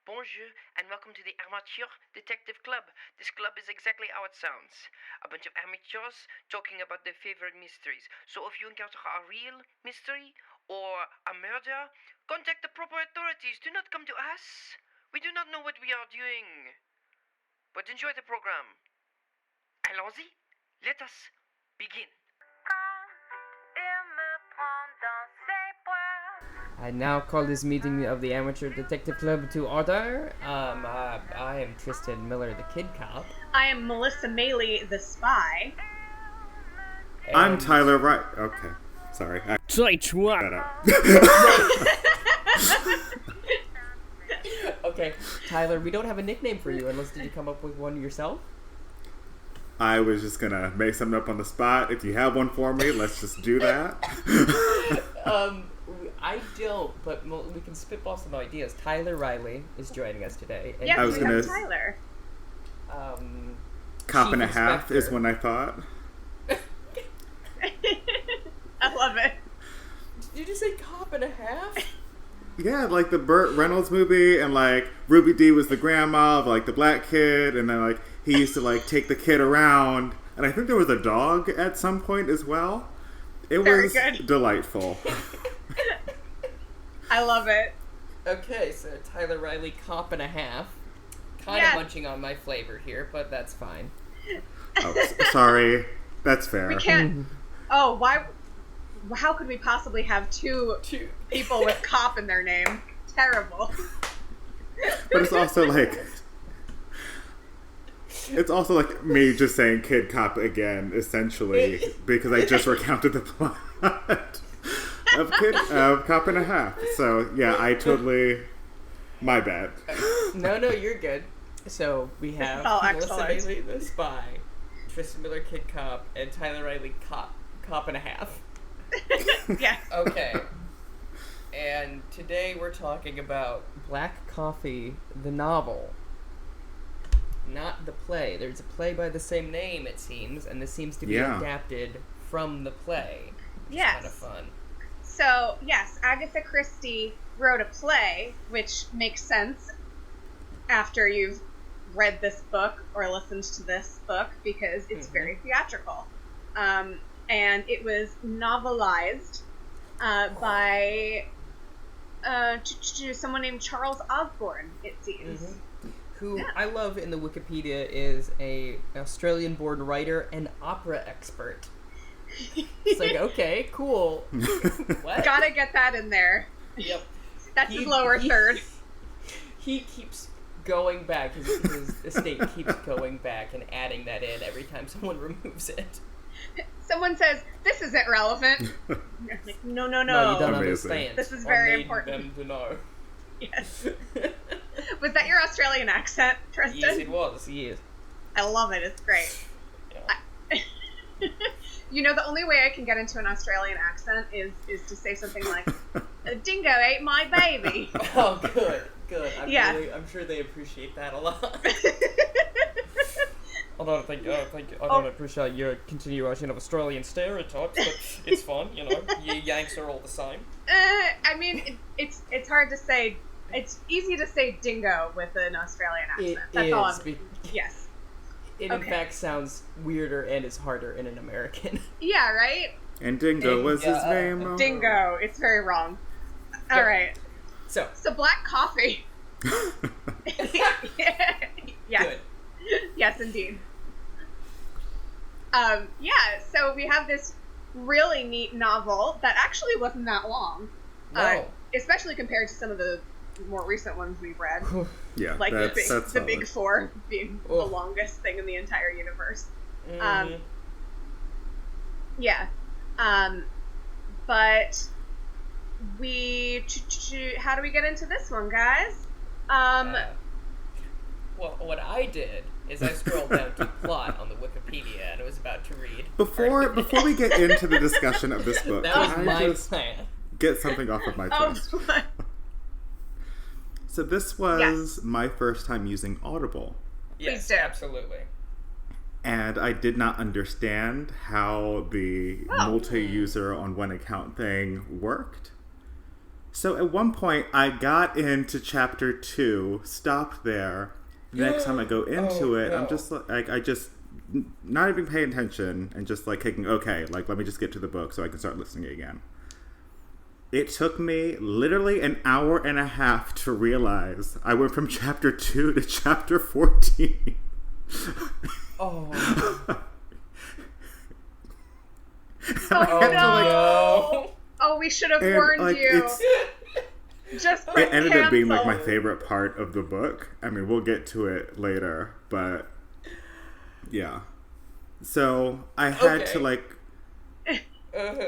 Bonjour, and welcome to the Amateur Detective Club. This club is exactly how it sounds. A bunch of amateurs talking about their favorite mysteries. So if you encounter a real mystery or a murder, contact the proper authorities. Do not come to us. We do not know what we are doing. But enjoy the program. Allons-y. Let us begin. I now call this meeting of the Amateur Detective Club to order. I am Tristan Miller, the Kid Cop. I am Melissa Meli, the spy. I'm Tyler Wright. Okay, sorry. Okay, Tyler, we don't have a nickname for you unless did you come up with one yourself? I was just gonna make something up on the spot. If you have one for me, let's just do that. I don't, but we can spitball some ideas. Tyler Riley is joining us today. And Yes, we have Tyler. Cop and a Chief half Inspector. is when I thought. I love it. Did you just say cop and a half? Yeah, like the Burt Reynolds movie, and like Ruby Dee was the grandma of like the black kid, and then like he used to like take the kid around, and I think there was a dog at some point as well. It Very was good. delightful. I love it. Okay, so Tyler Riley, cop and a half. Kind Yeah. of munching on my flavor here, but that's fine. Oh, sorry. That's fair. We can't. Oh, why? How could we possibly have two people with cop in their name? Terrible. But it's also like me just saying kid cop again, essentially, because I just recounted the plot of Cop and a Half. So yeah, I totally, my bad. No, you're good. So we have all Melissa excellent. Bailey, the spy, Tristan Miller, Kid Cop, and Tyler Riley, cop and a half. Yeah. Okay. And today we're talking about Black Coffee, the novel. Not the play. There's a play by the same name, it seems, and this seems to be adapted from the play. Which Yes. is kind of fun. So yes, Agatha Christie wrote a play, which makes sense after you've read this book or listened to this book because it's very theatrical. And it was novelized by someone named Charles Osborne, it seems. Who I love in the Wikipedia is a Australian-born writer and opera expert. It's like, okay, cool. What? Gotta get that in there. Yep. That's his lower third. He keeps going back. His estate keeps going back and adding that in every time someone removes it. Someone says, this isn't relevant. Like, no. No, you don't Amazing. understand. This is I very need important. them to know. Yes. Was that your Australian accent, Tristan? Yes, it was. Yes. I love it. It's great. Yeah. You know, the only way I can get into an Australian accent is to say something like, "A dingo ate my baby." Oh, good. Yeah. I'm sure they appreciate that a lot. I don't appreciate your continuation of Australian stereotypes, but it's fun, you know. You Yanks are all the same. I mean, it's hard to say. It's easy to say dingo with an Australian accent. That's all. Yes. It in fact sounds weirder and is harder in an American. Yeah, right? And Dingo was his name. Dingo. It's very wrong. All Yeah. right. So Black coffee. Yes. good. Yes, indeed. Yeah, so we have this really neat novel that actually wasn't that long. No. Especially compared to some of the more recent ones we've read. Yeah, Like that's the Big solid. Four being the Oh. longest thing in the entire universe. Mhm. Yeah. But we... How do we get into this one, guys? Well, what I did is I scrolled down to plot on the Wikipedia and I was about to read. Before we get into the discussion of this book, That was can I my just plan. get something off of my chest? Oh, So this was Yes. my first time using Audible, Yes, do. absolutely. and I did not understand how the multi-user on one account thing worked. So at one point, I got into chapter 2, stopped there. The next time I go into it, no. I'm just like, I just not even paying attention and just like thinking, okay, like let me just get to the book so I can start listening again. It took me literally an hour and a half to realize I went from chapter 2 to chapter 14. Oh. Oh, we should have warned you. Just it ended up being like my canceled. favorite part of the book. I mean, we'll get to it later, but yeah. So I had to like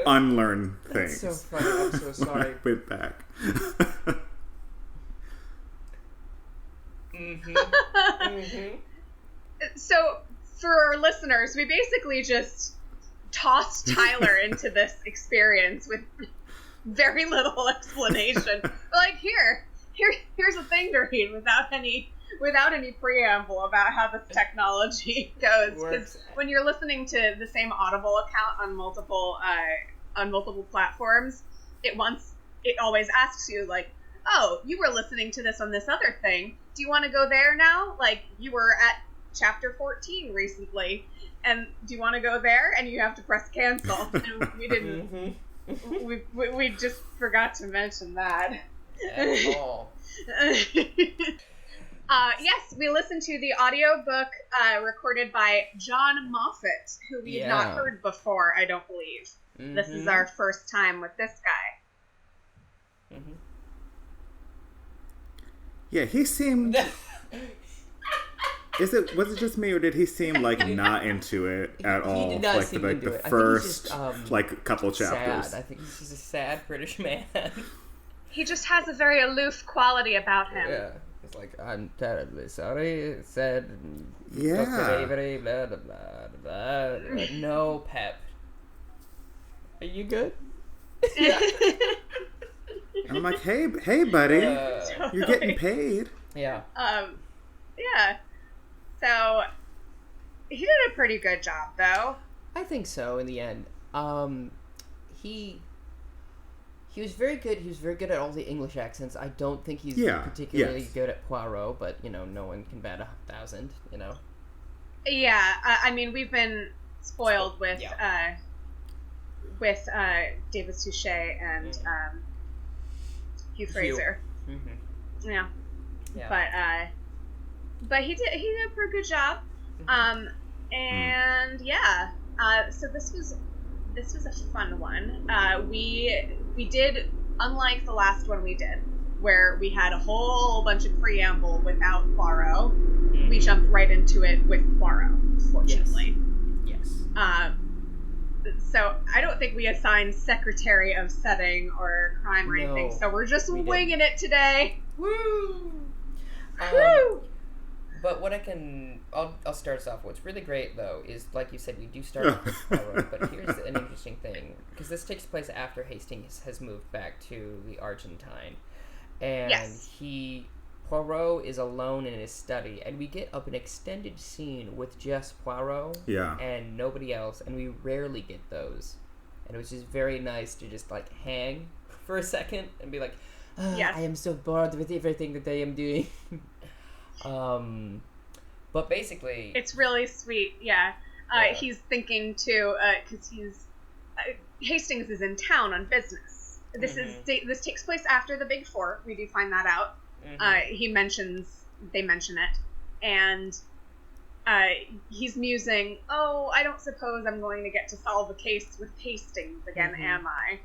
unlearn things. That's so funny. I'm so sorry. When I went back. So, for our listeners, we basically just tossed Tyler into this experience with very little explanation. Like, here's a thing to read without any preamble about how this technology goes. Because when you're listening to the same Audible account on multiple platforms, it always asks you like, oh, you were listening to this on this other thing. Do you want to go there now? Like, you were at chapter 14 recently, and do you want to go there? And you have to press cancel. And we didn't. We just forgot to mention that. At all. Yes, we listened to the audiobook recorded by John Moffat, who we've not heard before, I don't believe. This is our first time with this guy. Yeah, he seemed... Was it just me, or did he seem like not into it at all? He did not like seem the into it. first Just, couple chapters. Sad. I think he's just a sad British man. He just has a very aloof quality about him. Yeah. It's like, I'm terribly sorry, said Yeah. Dr. Avery, blah, blah, blah, blah. No pep. Are you good? Yeah. And I'm like, hey, buddy, you're getting paid. Yeah. Yeah. So, he did a pretty good job, though. I think so, in the end. He was very good. He was very good at all the English accents. I don't think he's particularly good at Poirot, but, no one can bat 1,000, Yeah, I mean, we've been spoiled with David Suchet and Hugh Fraser. Mm-hmm. Yeah. Yeah. But he did a pretty good job. And so this was a fun one. We did, unlike the last one we did, where we had a whole bunch of preamble without Poirot, we jumped right into it with Poirot, fortunately. Yes. So I don't think we assigned Secretary of Setting or Crime or anything, so we're just winging it today. Woo! Woo! But what I'll start us off. What's really great, though, is, like you said, we do start off with Poirot, but here's an interesting thing, because this takes place after Hastings has moved back to the Argentine, and Poirot is alone in his study, and we get up an extended scene with just Poirot and nobody else, and we rarely get those, and it was just very nice to just, like, hang for a second and be like, I am so bored with everything that I am doing. But basically, it's really sweet. He's thinking too, because Hastings is in town on business. This takes place after the Big Four. We do find that out. They mention it, and he's musing, oh, I don't suppose I'm going to get to solve a case with Hastings again, am I?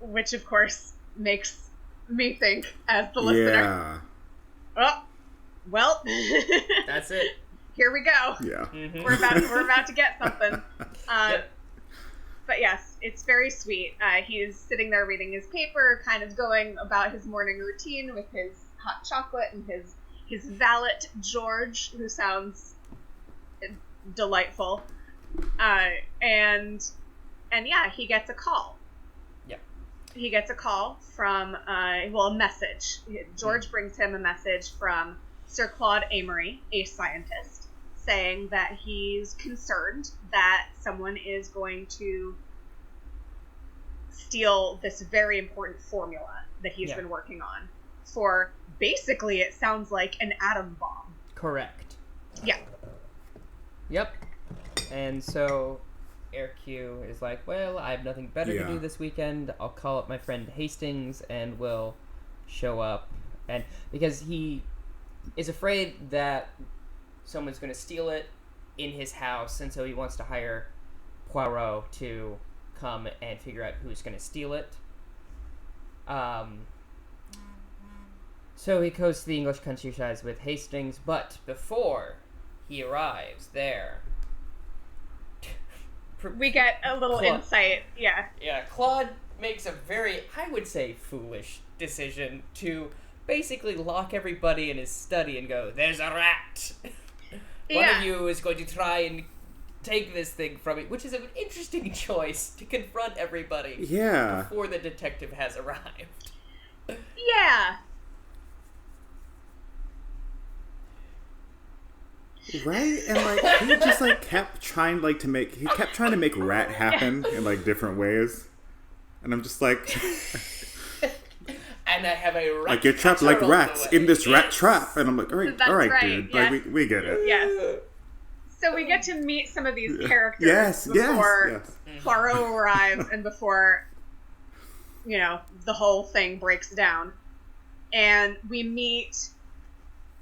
Which of course makes me think, as the listener, oh, well, that's it. Here we go. Yeah, we're about to get something. But yes, it's very sweet. He's sitting there reading his paper, kind of going about his morning routine with his hot chocolate and his valet George, who sounds delightful. And he gets a call. He gets a call from, a message. George brings him a message from Sir Claude Amory, a scientist, saying that he's concerned that someone is going to steal this very important formula that he's been working on for basically, it sounds like an atom bomb. Correct. Yeah. Yep. And so Airq is like, well, I have nothing better to do this weekend. I'll call up my friend Hastings and we'll show up. And because he is afraid that someone's going to steal it in his house, and so he wants to hire Poirot to come and figure out who's going to steal it. So he goes to the English countryside with Hastings, but before he arrives there, we get a little insight. Yeah, Claude makes a very, I would say, foolish decision to basically lock everybody in his study and go, "There's a rat. One of you is going to try and take this thing from me," which is an interesting choice to confront everybody before the detective has arrived. Yeah. Right? And like he just like kept trying to make rat happen in like different ways. And I'm just like and I have a rat. Like you're trapped like rats in this rat trap. And I'm like, all right, dude. Yes. Like we get it. Yes. So we get to meet some of these characters before Poirot arrives and before, the whole thing breaks down. And we meet,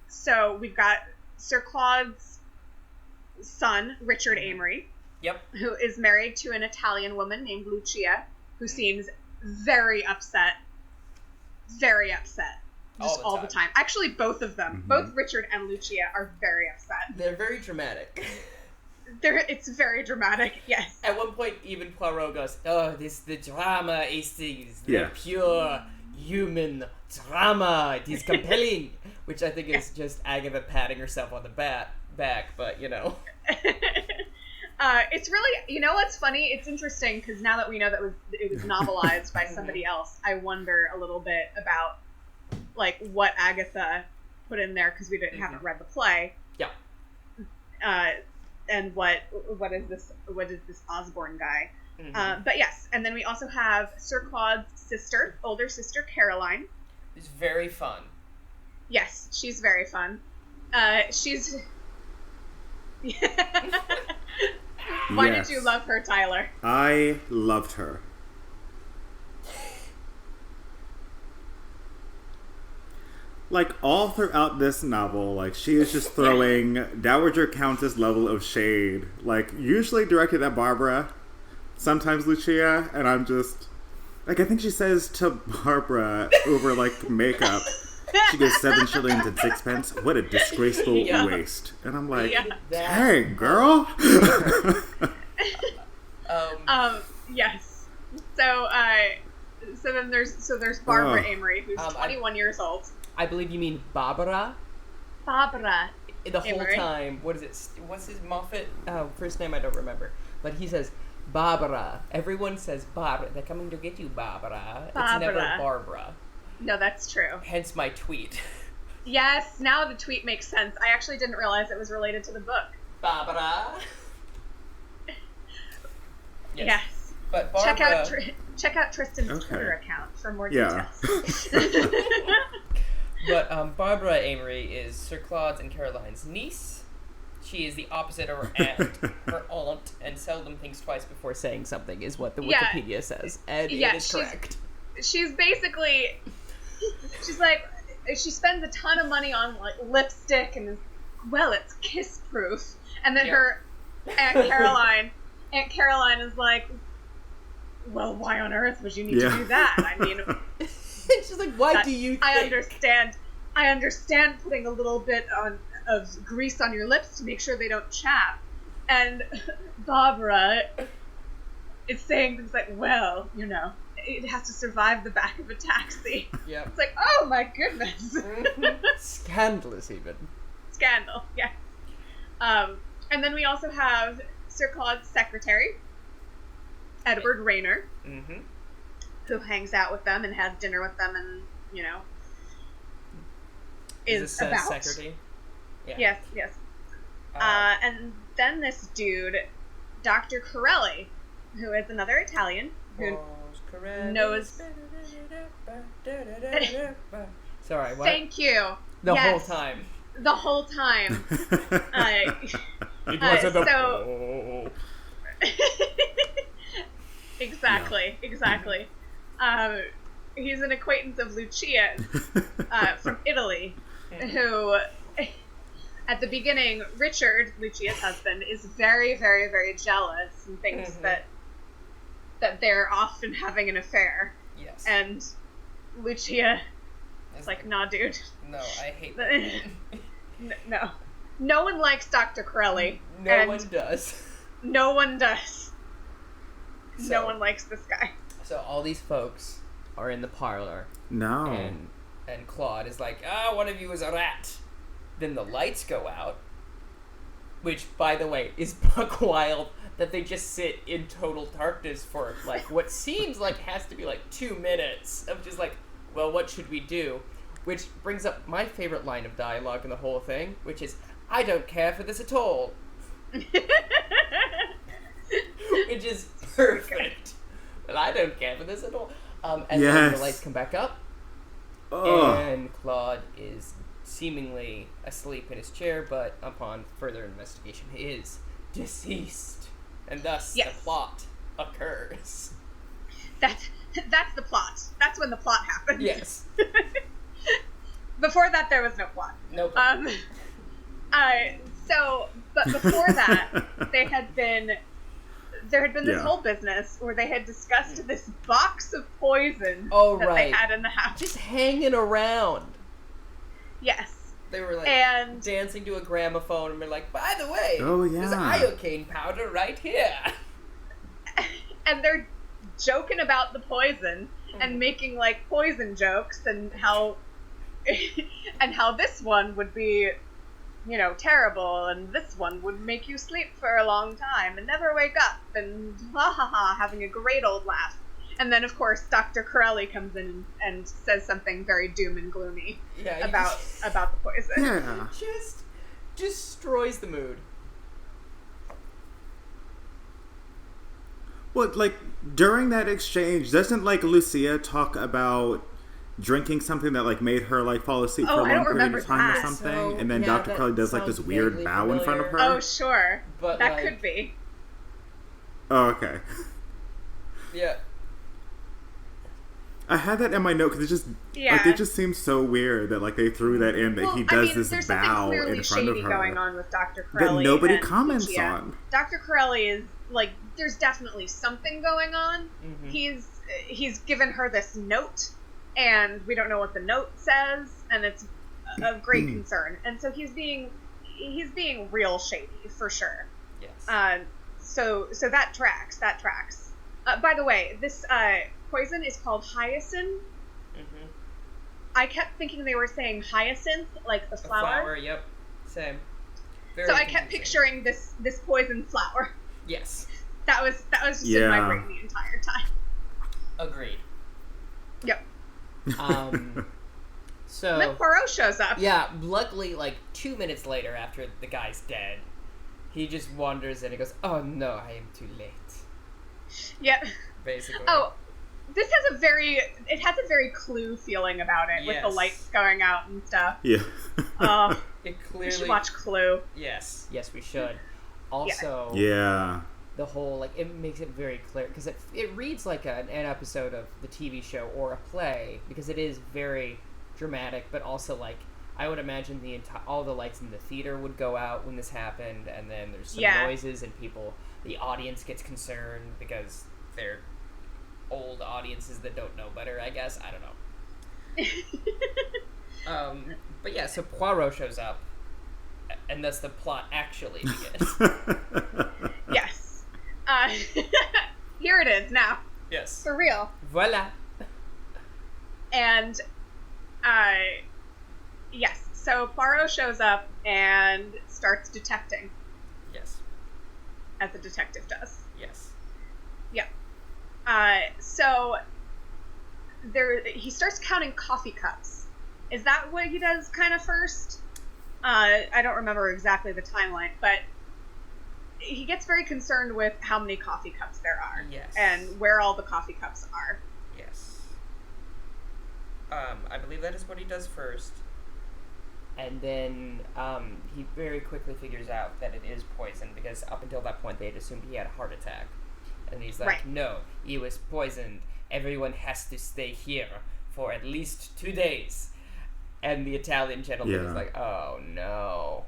so we've got Sir Claude's son, Richard Amory, who is married to an Italian woman named Lucia, who seems very upset. Just all the time. Actually, both of them, both Richard and Lucia, are very upset. They're very dramatic. It's very dramatic, yes. At one point, even Poirot goes, "Oh, the drama is the pure human drama. It is compelling," which I think is just Agatha patting herself on the back, but it's really, what's funny? It's interesting because now that we know that it was novelized by somebody else, I wonder a little bit about like what Agatha put in there because we haven't read the play. Yeah. And what is this Osborne guy? But yes, and then we also have Sir Claude's sister, older sister Caroline. It's very fun. Yes, she's very fun. She's. Why did you love her, Tyler? I loved her. Like, all throughout this novel, like, she is just throwing Dowager Countess level of shade. Like, usually directed at Barbara, sometimes Lucia, and I'm just... Like, I think she says to Barbara over, like, makeup, she gives 7 shillings and 6 pence. What a disgraceful waste. And I'm like, dang, girl! Yes. So then there's Barbara Amory, who's 21 years old. I believe you mean Barbara. Barbara. The whole time, what is it? What's his Moffat? First name I don't remember, but he says Barbara. Everyone says Barbara. They're coming to get you, Barbara. It's never Barbara. No, that's true. Hence my tweet. Yes, now the tweet makes sense. I actually didn't realize it was related to the book. Barbara. Yes. But Barbara... Check out Tristan's Twitter account for more details. But Barbara Amory is Sir Claude's and Caroline's niece. She is the opposite of her aunt, and seldom thinks twice before saying something, is what the Wikipedia says. And it is correct. She's basically... She's like... She spends a ton of money on like lipstick and, well, it's kiss-proof. And then her Aunt Caroline is like... Well, why on earth would you need to do that? I mean, she's like, why do you think? I understand putting a little bit of grease on your lips to make sure they don't chap. And Barbara is saying things like, well, it has to survive the back of a taxi. Yeah. It's like, oh my goodness. Scandalous, even. Scandal, yes. And then we also have Sir Claude's secretary, Edward Rayner, who hangs out with them and has dinner with them and, is about. Secretary? Yeah. Yes. And then this dude, Dr. Corelli, who is another Italian, who knows. Sorry, what? Thank you. The Yes. whole time. The whole time. It wasn't so- Exactly. He's an acquaintance of Lucia's from Italy, who, at the beginning, Richard, Lucia's husband, is very, very, very jealous and thinks that they're often having an affair. Yes. And Lucia is like, nah, dude. No, I hate that. No. No one likes Dr. Corelli. No one does. No one does. So- No one likes this guy. So all these folks are in the parlor, No. and Claude is like, one of you is a rat. Then the lights go out, which, by the way, is buck wild that they just sit in total darkness for, like, what seems like has to be, like, 2 minutes of just, like, well, what should we do? Which brings up my favorite line of dialogue in the whole thing, which is, I don't care for this at all. Which is perfect. But I don't care for this at all. And then Yes. the lights come back up, Ugh. and Claude is seemingly asleep in his chair, but upon further investigation, he is deceased. And thus Yes. the plot occurs. That's the plot. That's when the plot happens. Yes. Before that, there was no plot. Nope. But before that, there had been this Yeah. whole business where they had discussed this box of poison Oh, that right. they had in the house. Just hanging around. Yes. They were like And dancing to a gramophone, and they're like, by the way, Oh, there's yeah. iocane powder right here. and they're joking about the poison and making like poison jokes and how this one would be, terrible, and this one would make you sleep for a long time and never wake up, and ha ha ha, having a great old laugh. And then, of course, Dr. Corelli comes in and says something very doom and gloomy Yeah, he about the poison. Yeah. just destroys the mood. Well, like, during that exchange, doesn't, like, Lucia talk about drinking something that, like, made her, like, fall asleep Oh, for a I long don't period remember of time or that. something? So, And then yeah, Dr. that Kelly does, like, this sounds weird vaguely bow in front of her? familiar. Oh, sure. But, That like- could be. Oh, okay. Yeah. I had that in my note because it just, Yeah. like, it just seems so weird that, like, they threw that in, that he does there's this something bow clearly in front of shady her. going on with Dr. Corelli that nobody and comments Lucia. on. Dr. Corelli is, like, there's definitely something going on. Mm-hmm. He's given her this note, and we don't know what the note says, and it's of great concern. And so he's being real shady, for sure. Yes. So that tracks. By the way, this poison is called hyacin. Mm-hmm. I kept thinking they were saying hyacinth, like the A flower. flower, yep. Same. Very So I kept confusing. picturing this poison flower. Yes. That was just in my Yeah. brain the entire time. Agreed. Yep. So... And then Poirot shows up. Yeah, luckily, like, 2 minutes later, after the guy's dead, he just wanders in and goes, oh no, I am too late. Yep. Basically. Oh, this has a very Clue feeling about it, with the Yes. lights going out and stuff. Yeah. It We clearly... should watch Clue. Yes. Yes, we should. Also... Yeah. The whole, like, it makes it very clear, because it reads like an episode of the TV show or a play, because it is very dramatic, but also, like, I would imagine all the lights in the theater would go out when this happened, and then there's some noises, and the audience gets concerned, because they're old audiences that don't know better, I guess. I don't know. But yeah, so Poirot shows up, and thus the plot actually begins. Yes. Here it is now, Yes. for real. Voila. And, yes, so Poirot shows up and starts detecting, Yes. as a detective does. Yes. Yep. So he starts counting coffee cups. Is that what he does kind of first? I don't remember exactly the timeline, but he gets very concerned with how many coffee cups there are Yes. and where all the coffee cups are. I believe that is what he does first. And then he very quickly figures out that it is poison, because up until that point they had assumed he had a heart attack. And he's like, Right. no, he was poisoned. Everyone has to stay here for at least 2 days. And the Italian gentleman is Yeah. like, oh no.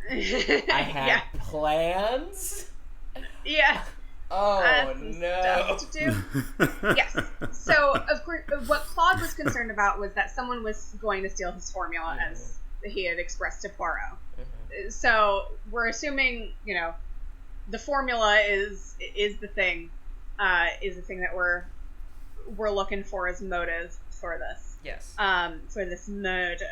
I had plans? Yeah. Oh Some no. stuff to do. Yes. So, of course, what Claude was concerned about was that someone was going to steal his formula, as he had expressed to Poirot. So, we're assuming, the formula is the thing, that we're looking for as motive for this. Yes. For this murder.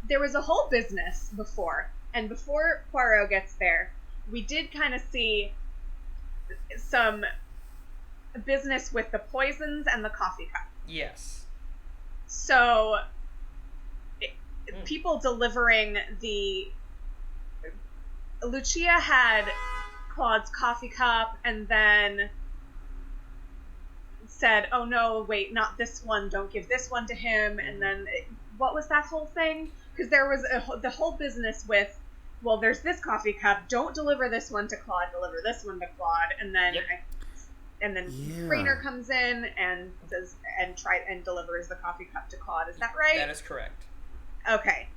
There was a whole business before, and before Poirot gets there, we did kind of see some business with the poisons and the coffee cup. Yes. So, people delivering Lucia had Claude's coffee cup and then said, oh no, wait, not this one, don't give this one to him, and then, what was that whole thing? Because there was the whole business with, well, there's this coffee cup, don't deliver this one to Claude, deliver this one to Claude, and then Rainer comes in and delivers the coffee cup to Claude. Is that right? That is correct. Okay.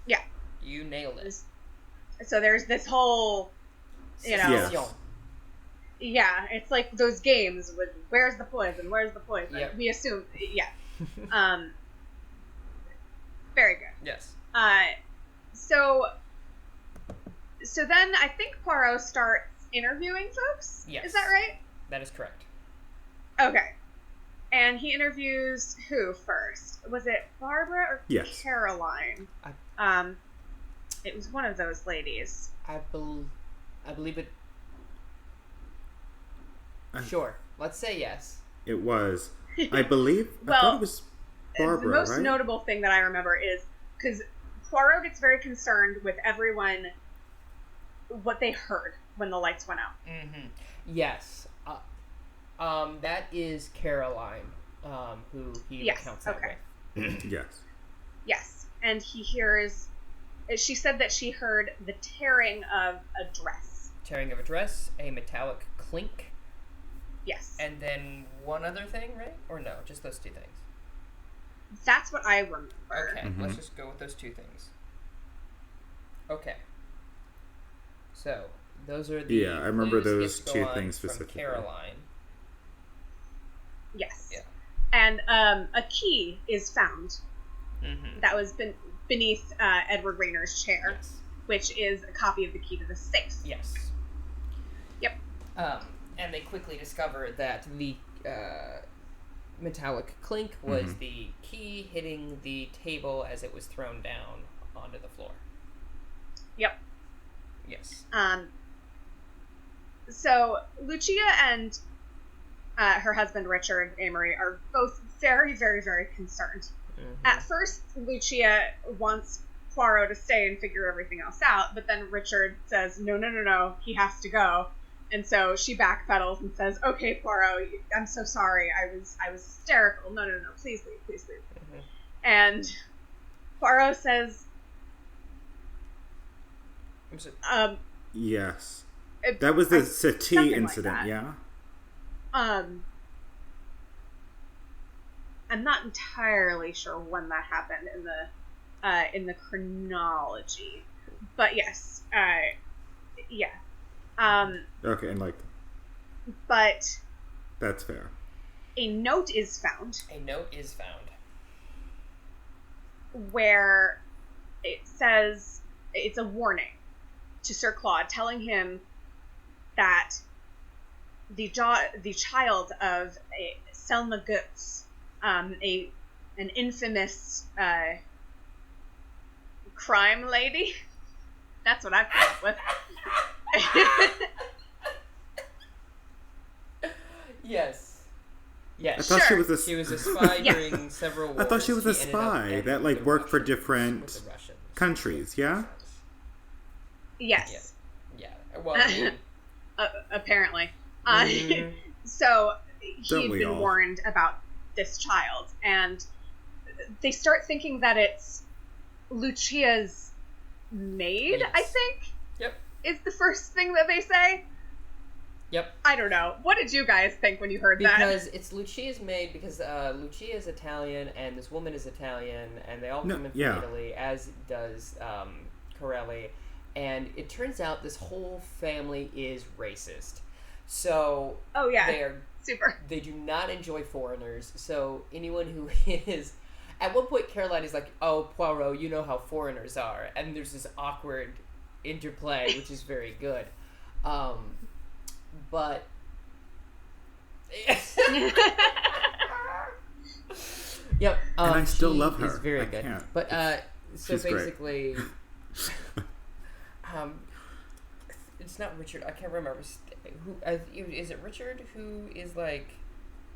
Yeah. You nailed it. So there's this whole, Yes. yeah, it's like those games with where's the poison? Yep. We assume, yeah. Very good. Yes. So then I think Poirot starts interviewing folks. Yes. Is that right? That is correct. Okay. And he interviews who first? Was it Barbara or Yes. Caroline? It was one of those ladies. I believe it. Sure. Let's say yes. It was. I believe. I thought it was Barbara, the most right? notable thing that I remember is because Poirot gets very concerned with everyone, what they heard when the lights went out. Mm-hmm. Yes. That is Caroline, who he recounts that with. Yes. Yes. And he hears, she said that she heard the tearing of a dress. Tearing of a dress, a metallic clink, Yes. and then one other thing, right? Or no, just those 2 things? That's what I remember. Okay, Mhm. let's just go with those 2 things. Okay. So, those are the Yeah, I remember clues those get 2 on things from specifically. Caroline. Yes. Yeah. And a key is found Mm-hmm. that was beneath Edward Rayner's chair, Yes. which is a copy of the key to the safe. Yes. Yep. And they quickly discover that the metallic clink was the key hitting the table as it was thrown down onto the floor. Yep. Yes. So Lucia and her husband Richard Amory are both very, very, very concerned. Mm-hmm. At first, Lucia wants Poirot to stay and figure everything else out, but then Richard says, no, he has to go. And so she backpedals and says, okay, Poirot, I'm so sorry. I was hysterical. No, please leave. Mm-hmm. And Poirot says, Yes. That was the settee something incident, like that. yeah? I'm not entirely sure when that happened in the chronology, but yes, yeah. Okay, and But that's fair. a note is found A note is found. where it says it's a warning to Sir Claude, telling him that the child of Selma Goetz, an infamous crime lady. That's what I've come up with. Yes. Yes. I thought she was a She was a spy Yes. during several wars. I thought she was a He ended up spy getting that, with the worked for Russians- different with the Russians. countries, yeah? Yes. Yeah. Well, I mean, Apparently. Mhm. So Don't he'd we been all? warned about this child, and they start thinking that it's Lucia's maid, Yes. I think, Yep. is the first thing that they say. Yep. I don't know. What did you guys think when you heard that? Because it's Lucia's maid, because Lucia is Italian, and this woman is Italian, and they all come in from Italy, as does Corelli. And it turns out this whole family is racist. So Oh, yeah. Super. They do not enjoy foreigners. So anyone who is... At one point, Caroline is like, oh, Poirot, you know how foreigners are. And there's this awkward interplay, which is very good. But... Yep. And I still love her. Is very I good. can't. But, so she's great. basically... it's not Richard. I can't remember. Who is it? Richard who is like?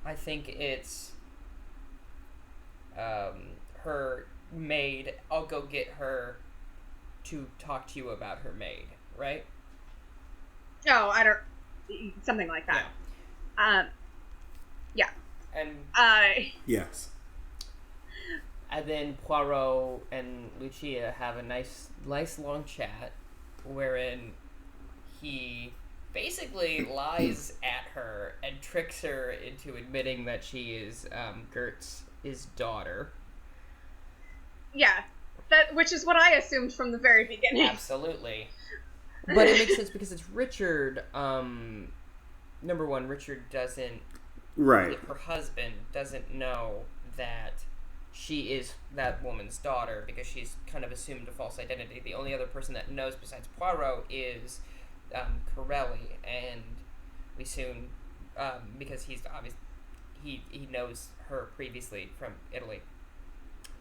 I think it's her maid. I'll go get her to talk to you about her maid. Right? Oh, I don't. Something like that. Yeah. And Yes. And then Poirot and Lucia have a nice long chat, wherein he basically lies at her and tricks her into admitting that she is Gertz's daughter. Yeah, which is what I assumed from the very beginning. Absolutely. But it makes sense because it's Richard. Number one, Richard doesn't... Right. Her husband doesn't know that she is that woman's daughter because she's kind of assumed a false identity. The only other person that knows besides Poirot is Corelli, and we soon, because he's obviously he knows her previously from Italy.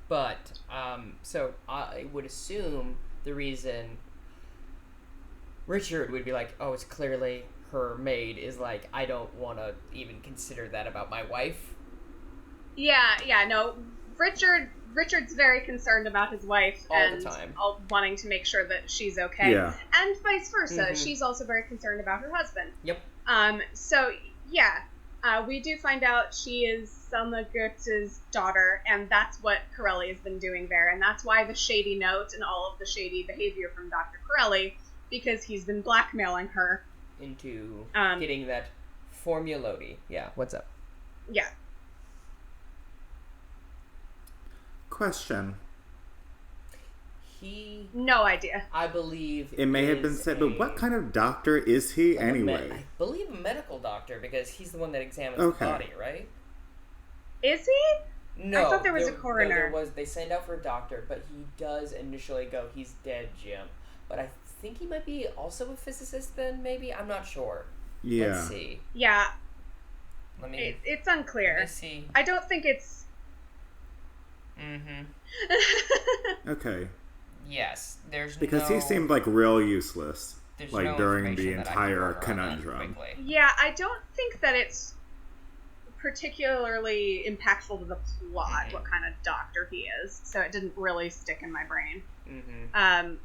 But so I would assume the reason Richard would be like, oh, it's clearly her maid, is like, I don't want to even consider that about my wife. Yeah, no. Richard's very concerned about his wife All and the time. Wanting to make sure that she's okay. Yeah. And vice versa. Mm-hmm. She's also very concerned about her husband. Yep. So, yeah. We do find out she is Selma Goetz's daughter, and that's what Corelli has been doing there. And that's why the shady note and all of the shady behavior from Dr. Corelli, because he's been blackmailing her. Into getting that formulody. Yeah, what's up? Yeah. Question. He... No idea. I believe It may have been is said, but what kind of doctor is he anyway? I believe a medical doctor, because he's the one that examines Okay. the body, right? Is he? No, I thought there was a coroner. They send out for a doctor, but he does initially go, he's dead, Jim. But I think he might be also a physicist then, maybe? I'm not sure. Yeah. Let's see. Yeah. Let me... It's unclear. Let me see. I don't think it's... Mm-hmm. Okay. Yes, there's Because no... he seemed like real useless, There's like no during the information that I can entire garner on that conundrum. quickly. Yeah, I don't think that it's particularly impactful to the plot, Mm-hmm. what kind of doctor he is. So it didn't really stick in my brain. Mm-hmm.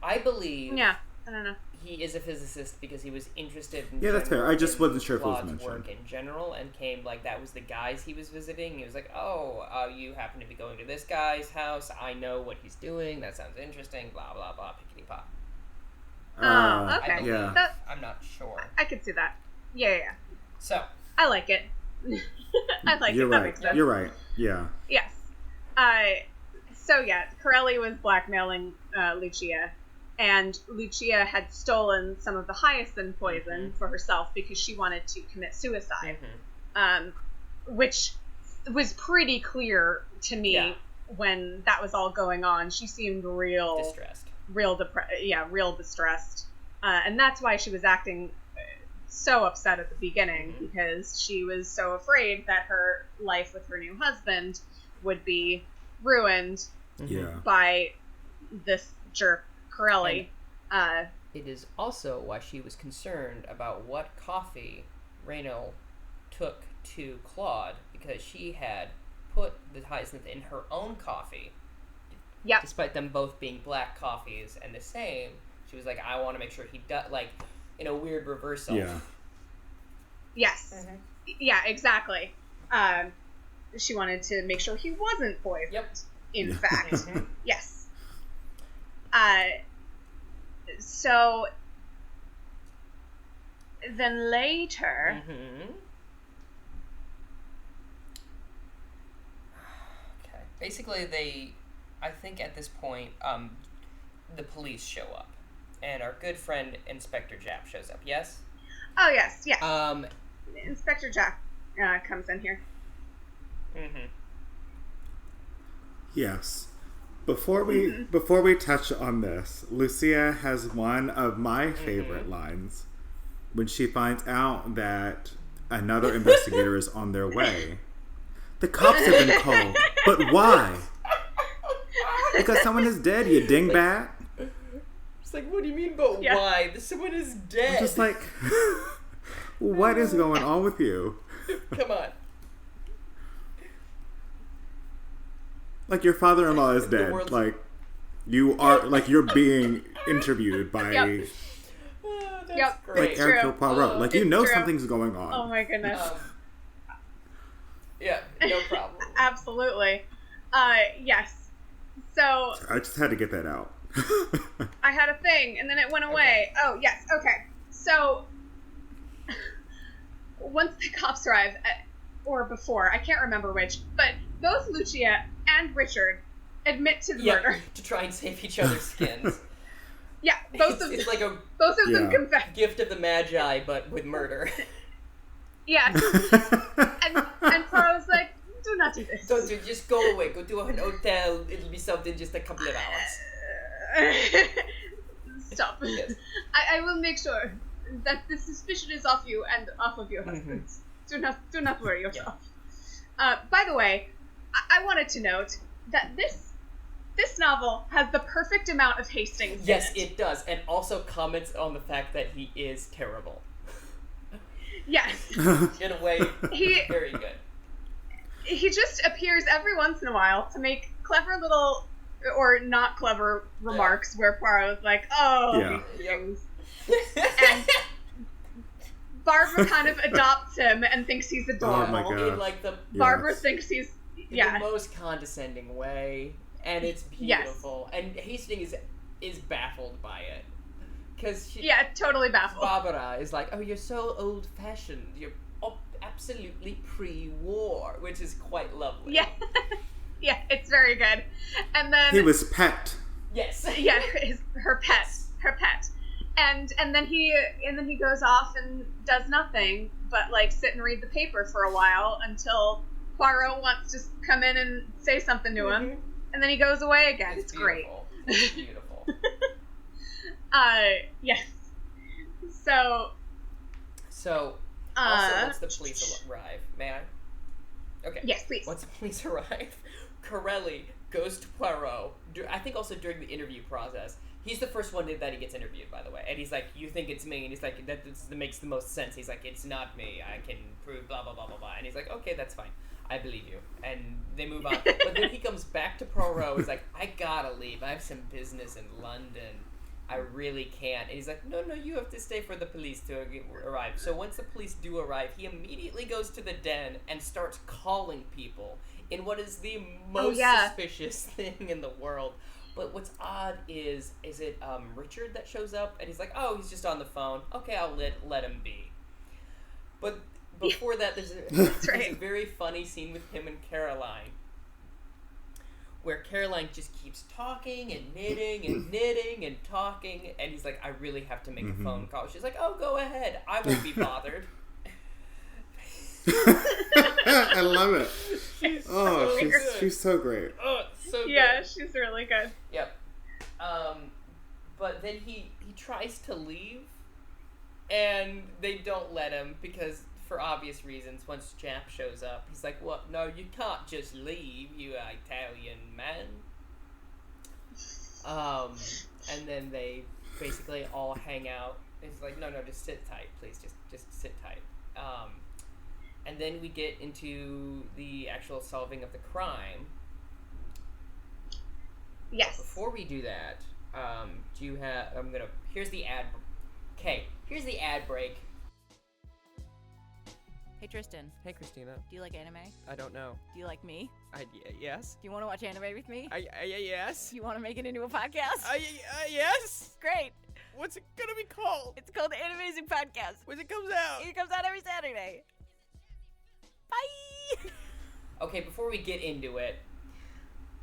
I believe Yeah, I don't know. he is a physicist because he was interested in Yeah, that's fair. I just wasn't sure if it was Claude's mentioned. work in general, and came like that was the guys he was visiting. He was like, "Oh, you happen to be going to this guy's house. I know what he's doing. That sounds interesting." Blah blah blah. Pickety pop. Oh, okay. I believe, Yeah. I'm not sure. I could see that. Yeah. So I like it. I like You're it. That right. makes sense. You're right. Yeah. Yes. So yeah, Corelli was blackmailing Lucia, and Lucia had stolen some of the hyacinth poison for herself because she wanted to commit suicide, which was pretty clear to me when that was all going on. She seemed real distressed, real distressed, and that's why she was acting so upset at the beginning, because she was so afraid that her life with her new husband would be ruined Yeah. by this jerk Corelli. It is also why she was concerned about what coffee Reynaud took to Claude, because she had put the hyacinth in her own coffee. Yep. Despite them both being black coffees and the same, she was like, I want to make sure he does, like, in a weird reversal. Yeah. Yes. Yeah, exactly. Um, she wanted to make sure he wasn't poisoned. Yep. In fact, yes. So then later, Okay. Basically, I think at this point, the police show up, and our good friend Inspector Japp shows up. Yes. oh yes, Inspector Jack comes in here. Yes. Before we touch on this, Lucia has one of my favorite lines when she finds out that another investigator is on their way. The cops have been called, but why? Because someone is dead, you dingbat. It's like, what do you mean, but why? Someone is dead. I'm just like, what is going on with you? Come on. Like, your father-in-law is dead. Like, you are, like, you're being interviewed by, That's great. like, Hercule Poirot. Like, you know true. something's going on. Oh my goodness. Yeah, no problem. Absolutely. Yes. So I just had to get that out. I had a thing, and then it went away. Okay. Oh, yes. Okay. So once the cops arrive, or before, I can't remember which, but both Lucia and Richard admit to the murder. To try and save each other's skins. Yeah, It's like a both of them confess. gift of the Magi, but with murder. Yes. and Poirot's like, do not do this. Don't do. Just go away. Go to an hotel. It'll be something just a couple of hours. Stop. Yes. I will make sure that the suspicion is off you and off of your husbands. Do not worry yourself. By the way, I wanted to note that this novel has the perfect amount of Hastings. Yes, in it. it does, and also comments on the fact that he is terrible. Yes. In a way, very good. He just appears every once in a while to make clever little or not clever remarks where Poirot's like, oh, these things. And Barbara kind of adopts him and thinks he's adorable. Oh my God. In like the Barbara thinks he's the most condescending way, and it's beautiful. Yes. And Hastings is baffled by it. Because totally baffled. Barbara is like, oh, you're so old-fashioned. You're absolutely pre-war, which is quite lovely. Yeah. Yeah, it's very good. And then He was pet. Yes. Yeah, her pet. And then he goes off and does nothing but like sit and read the paper for a while until Poirot wants to come in and say something to him, and then he goes away again. It's great. It's beautiful. Yes. So also, once the police arrive, may I? Okay. Yes, please. Once the police arrive, Corelli goes to Poirot. I think also during the interview process, he's the first one that he gets interviewed, by the way. And he's like, "You think it's me?" And he's like, "That makes the most sense." He's like, "It's not me. I can prove blah blah blah blah blah." And he's like, "Okay, that's fine. I believe you." And they move on. But then he comes back to Poirot. He's like, "I gotta leave. I have some business in London. I really can't." And he's like, no, you have to stay for the police to arrive. So once the police do arrive, he immediately goes to the den and starts calling people in what is the most suspicious thing in the world. But what's odd is it Richard that shows up? And he's like, oh, he's just on the phone. Okay, I'll let him be. But before that, there's a very funny scene with him and Caroline, where Caroline just keeps talking and knitting and talking, and he's like, I really have to make a phone call. She's like, oh, go ahead. I won't be bothered. I love it. She's so great. Oh, so good. Yeah, she's really good. Yep. But then he tries to leave, and they don't let him because, for obvious reasons, once Japp shows up, he's like, "What? No, you can't just leave, you Italian man." And then they basically all hang out. It's like, no, just sit tight, please, just sit tight. And then we get into the actual solving of the crime. Yes. Before we do that, do you have? Here's the ad. Okay, here's the ad break. Hey Tristan, Hey, Christina. do you like anime? I don't know. Do you like me? Yes. Do you want to watch anime with me? Yes. Do you want to make it into a podcast? Yes. Great. What's it gonna be called? It's called the Animazing Podcast. When it comes out? It comes out every Saturday. Bye. Okay, before we get into it,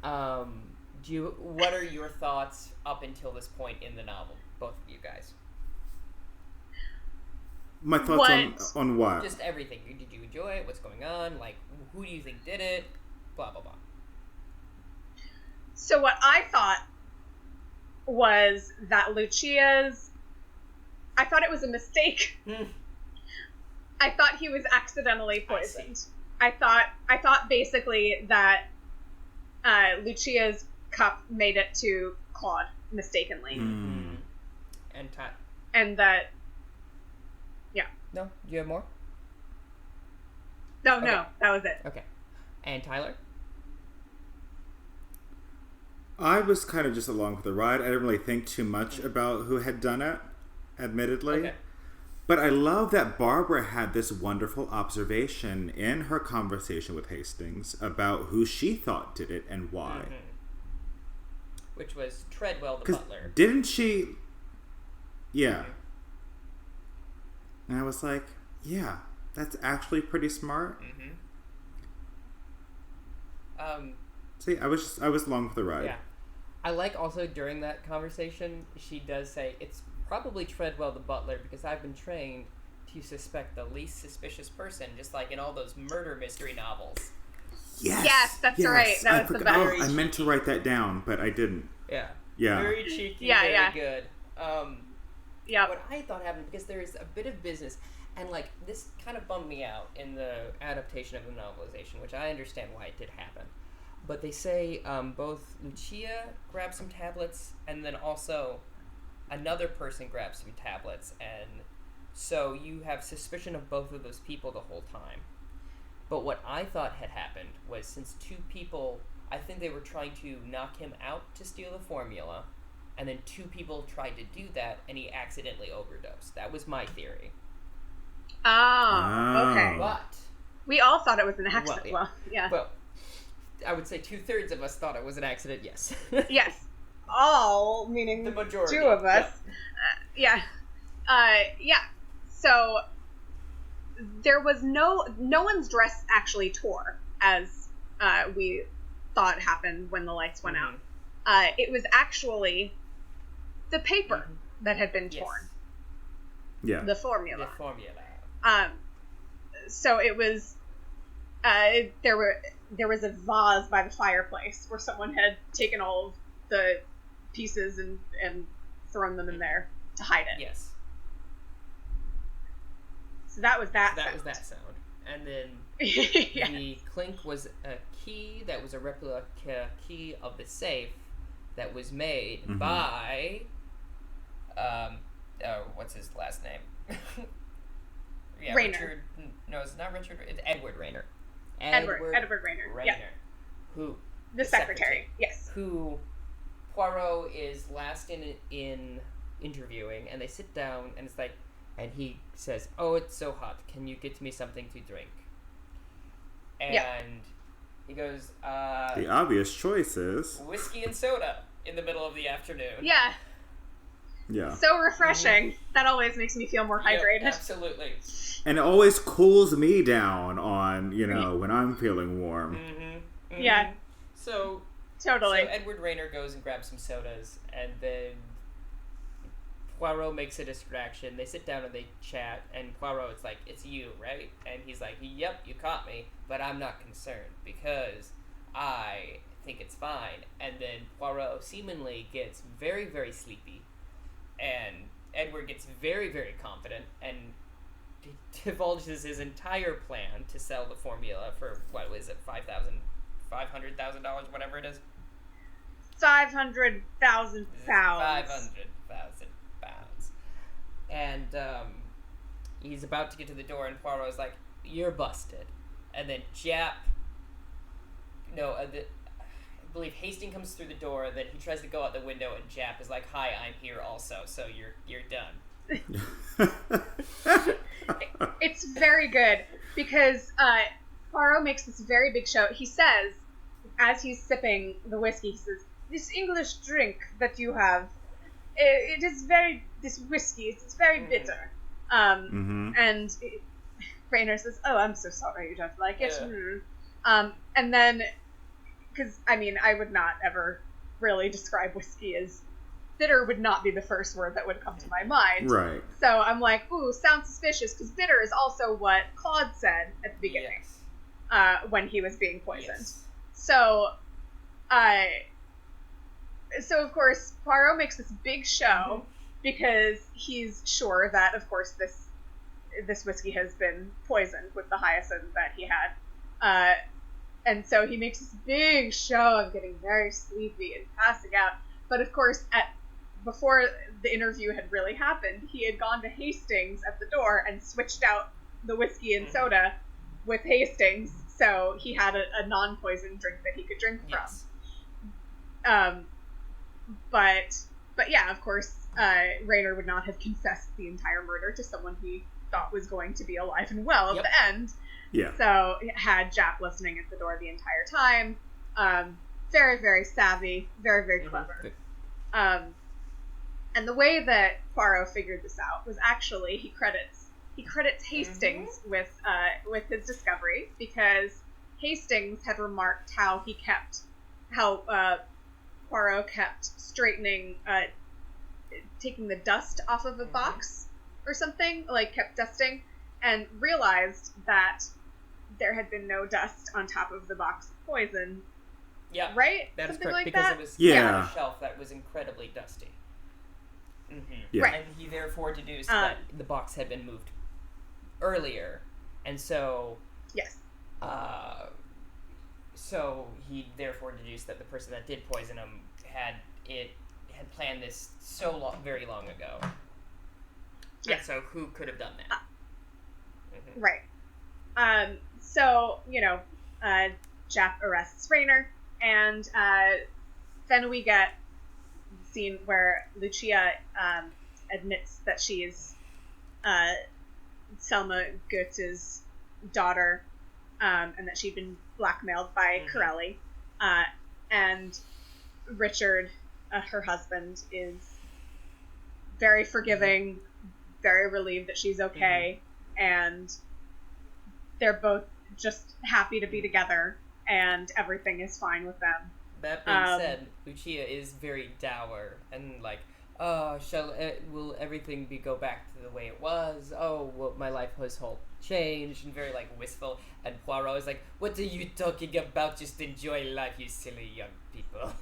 what are your thoughts up until this point in the novel, both of you guys? My thoughts on what? Just everything. Did you enjoy it? What's going on? Like, who do you think did it? Blah, blah, blah. So what I thought was that I thought it was a mistake. I thought he was accidentally poisoned. I thought basically that Lucia's cup made it to Claude mistakenly. Mm. And that, yeah. No? Do you have more? No, Okay. no, that was it. Okay. And Tyler? I was kind of just along for the ride. I didn't really think too much about who had done it, admittedly. Okay. But I love that Barbara had this wonderful observation in her conversation with Hastings about who she thought did it and why. Mm-hmm. Which was Treadwell the 'Cause butler. didn't she... Yeah. Mm-hmm. And I was like, yeah, that's actually pretty smart. See, I was along for the ride. Yeah. I like also during that conversation, she does say, it's probably Treadwell the butler because I've been trained to suspect the least suspicious person, just like in all those murder mystery novels. Yes, that's right. That was the best. I meant to write that down, but I didn't. Yeah. Yeah. Very cheeky, Yeah, very yeah. good. Yeah. What I thought happened, because there is a bit of business, and like this kind of bummed me out in the adaptation of the novelization, which I understand why it did happen. But they say both Lucia grabbed some tablets, and then also another person grabbed some tablets, and so you have suspicion of both of those people the whole time. But what I thought had happened was, since two people, I think they were trying to knock him out to steal the formula, and then two people tried to do that, and he accidentally overdosed. That was my theory. Oh, okay. But We all thought it was an accident. Well, Well, yeah. well, I would say 2/3 of us thought it was an accident, yes. Yes. All, meaning The majority. two of us. Yeah. Yeah. So there was no one's dress actually tore, as we thought happened when the lights went out. It was actually the paper that had been Yes. torn. Yeah. The formula. The formula. So it was there was a vase by the fireplace where someone had taken all of the pieces and thrown them in there to hide it. Yes. So that was that. That sound. was that sound. And then Yeah. the clink was a key that was a replica key of the safe that was made by what's his last name? Yeah, Rayner. Richard. No, it's not Richard. It's Edward Rayner. Edward Rayner. Yeah. Who The secretary. Yes. Who Poirot is last in interviewing, and they sit down, and it's like, and he says, "Oh, it's so hot. Can you get me something to drink?" And he goes, The obvious choice is... whiskey and soda in the middle of the afternoon. Yeah. Yeah. So refreshing. That always makes me feel more Yep, hydrated. absolutely. And it always cools me down on, when I'm feeling warm. Yeah. So Totally. So Edward Rayner goes and grabs some sodas, and then Poirot makes a distraction. They sit down and they chat, and Poirot's like, "It's you, right?" And he's like, "Yep, you caught me, but I'm not concerned because I think it's fine." And then Poirot seemingly gets very, very sleepy, and Edward gets very, very confident and divulges his entire plan to sell the formula for, what was it, $500,000, whatever it is? 500,000 pounds. 500,000 pounds. And he's about to get to the door, and Poirot's like, "You're busted." And then I believe Hastings comes through the door, and then he tries to go out the window, and Jap is like, "Hi, I'm here also, so you're done." It's very good because Poirot makes this very big show. He says, as he's sipping the whiskey, he says, "This English drink that you have, it is this whiskey, it's very bitter." And Raynor says, "Oh, I'm so sorry you don't like it." And then, because, I mean, I would not ever really describe whiskey as bitter would not be the first word that would come to my mind. Right. So I'm like, ooh, sounds suspicious, because bitter is also what Claude said at the beginning, when he was being poisoned. Yes. So of course, Poirot makes this big show because he's sure that, of course, this whiskey has been poisoned with the hyoscine that he had. And so he makes this big show of getting very sleepy and passing out. But of course, before the interview had really happened, he had gone to Hastings at the door and switched out the whiskey and soda with Hastings, so he had a non-poison drink that he could drink from. But yeah, of course, Raynor would not have confessed the entire murder to someone he thought was going to be alive and well at the end. Yeah. So had Jap listening at the door the entire time. Very, very savvy, very, very clever. And the way that Poirot figured this out was actually he credits Hastings with his discovery, because Hastings had remarked how Poirot kept straightening, taking the dust off of a box or something, like kept dusting, and realized that there had been no dust on top of the box of poison. Yeah, right? That is Something correct, like because that? it was Yeah. on a shelf that was incredibly dusty. Yeah. Right. And he therefore deduced that the box had been moved earlier, and so Yes. so he therefore deduced that the person that did poison him had planned this very long ago. Yeah. And so who could have done that? Right. So, Jap arrests Raynor, and then we get the scene where Lucia admits that she's Selma Goethe's daughter, and that she'd been blackmailed by Corelli. And Richard, her husband, is very forgiving, very relieved that she's okay, and they're both just happy to be together, and everything is fine with them. That being said, Lucia is very dour and like, will everything go back to the way it was? Oh, well, my life has whole changed, and very like wistful. And Poirot is like, what are you talking about? Just enjoy life, you silly young people.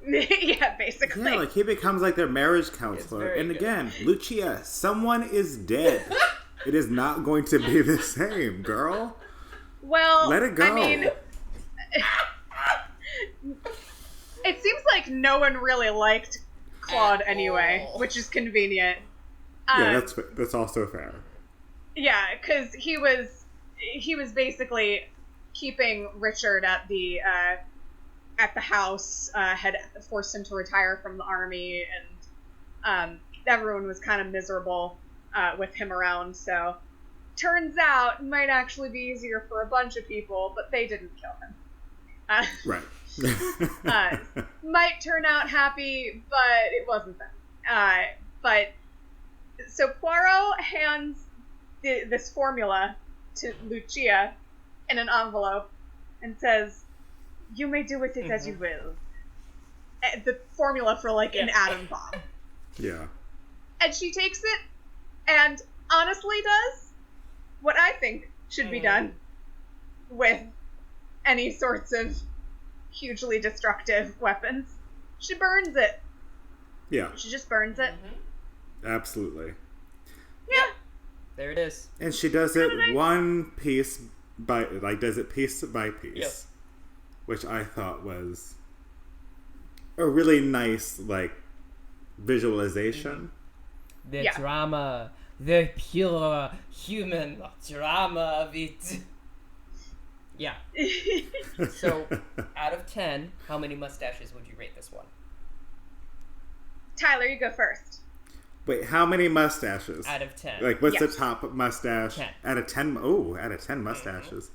Yeah, basically. Yeah, like he becomes like their marriage counselor. very And good. again, Lucia, someone is dead. It is not going to be the same, girl. Well, Let it go. I mean, it seems like no one really liked Claude anyway, which is convenient. Yeah, that's also fair. Yeah, because he was basically keeping Richard at the house, had forced him to retire from the army, and everyone was kind of miserable with him around. So turns out it might actually be easier for a bunch of people, but they didn't kill him. Right. Might turn out happy, but it wasn't them. But so Poirot hands this formula to Lucia in an envelope and says, "You may do with it as you will." The formula for like an atom bomb. Yeah. And she takes it and honestly does what I think should be done with any sorts of hugely destructive weapons. She burns it. Yeah. She just burns it. Absolutely. Yeah. There it is. And she does it one piece does it piece by piece. Yep. Which I thought was a really nice, visualization. The Yeah. drama, the pure human drama of it. Yeah. So, out of 10, how many mustaches would you rate this one? Tyler, you go first. Wait, how many mustaches? Out of 10. Like, what's the Yes. top mustache? 10. Out of 10? Oh, out of 10 mustaches.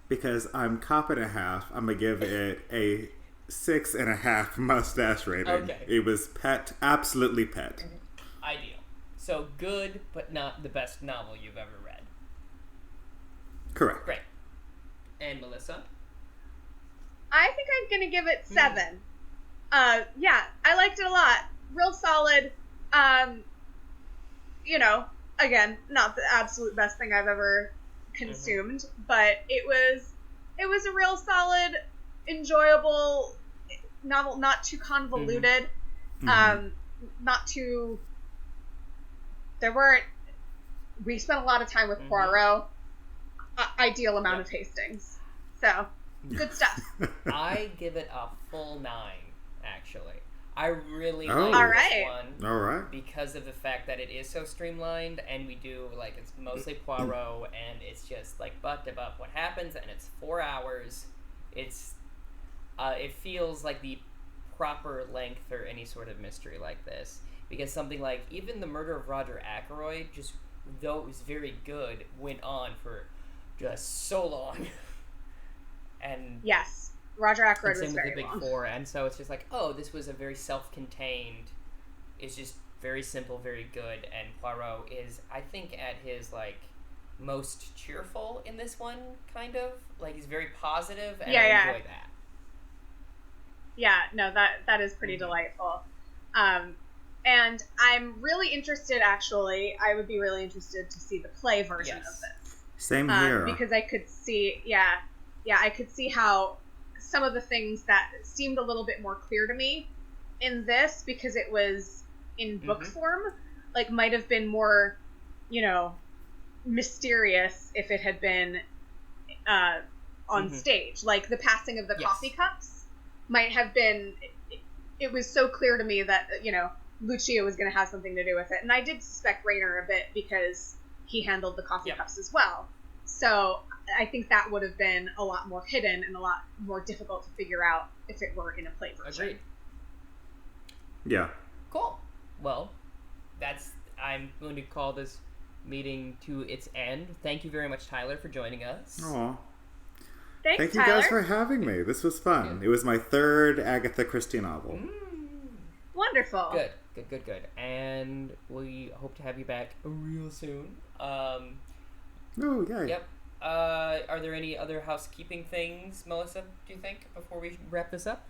Because I'm cop and a half, I'm going to give it a 6.5 mustache rating. Okay. It was pet, absolutely pet. Ideal. So good, but not the best novel you've ever read. Correct. Great. And Melissa? I think I'm gonna give it 7. Yeah, I liked it a lot. Real solid. You know, again, not the absolute best thing I've ever consumed, but it was a real solid, enjoyable novel. Not too convoluted. Not too. We spent a lot of time with Poirot. Ideal amount of Hastings. So, good stuff. I give it a full 9, actually. I really Oh. like All this right. one All right. because of the fact that it is so streamlined, and we do, like, it's mostly Poirot, and it's just, like, butt-to-butt what happens, and it's 4 hours. It feels like the proper length for any sort of mystery like this. Because something like, even The Murder of Roger Ackroyd, just, though it was very good, went on for just so long. And Yes, Roger Ackroyd same was with the very Big long. Four, and so it's just like, oh, this was a very self-contained. It's just very simple, very good, and Poirot is, I think, at his like most cheerful in this one, kind of like he's very positive, and I enjoy that. Yeah, no, that is pretty delightful. And I'm really interested, actually. I would be really interested to see the play version of this. Same here. Because I could see, I could see how some of the things that seemed a little bit more clear to me in this, because it was in book form, like might have been more, mysterious if it had been on stage. Like the passing of the coffee cups might have been, it was so clear to me that, Lucia was going to have something to do with it. And I did suspect Raynor a bit because he handled the coffee cups as well. So I think that would have been a lot more hidden and a lot more difficult to figure out if it were in a play version. Agreed. Yeah. Cool. Well, I'm going to call this meeting to its end. Thank you very much, Tyler, for joining us. Aw. Thanks, Thank you Tyler. guys for having me. This was fun. It was my 3rd Agatha Christie novel. Wonderful. Good. And we hope to have you back real soon. Oh, yay. Yep. Are there any other housekeeping things, Melissa, do you think, before we wrap this up?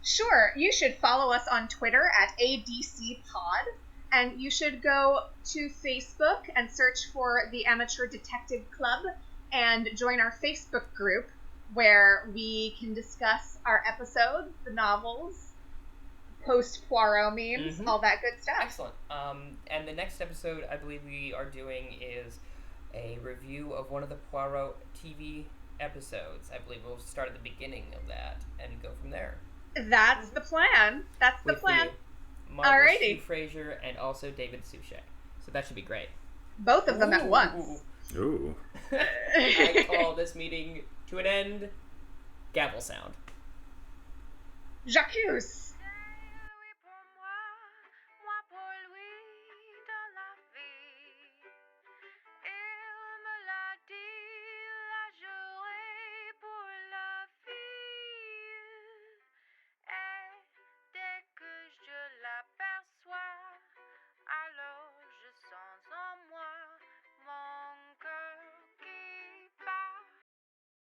Sure. You should follow us on Twitter at ADCPod, and you should go to Facebook and search for the Amateur Detective Club and join our Facebook group where we can discuss our episodes, the novels, post Poirot memes, all that good stuff. Excellent. And the next episode I believe we are doing is a review of one of the Poirot TV episodes. I believe we'll start at the beginning of that and go from there. That's the plan. That's the plan. Marvelous Alrighty. Hugh Fraser and also David Suchet. So that should be great. Both of them at once. Ooh. I call this meeting to an end. Gavel sound. J'accuse.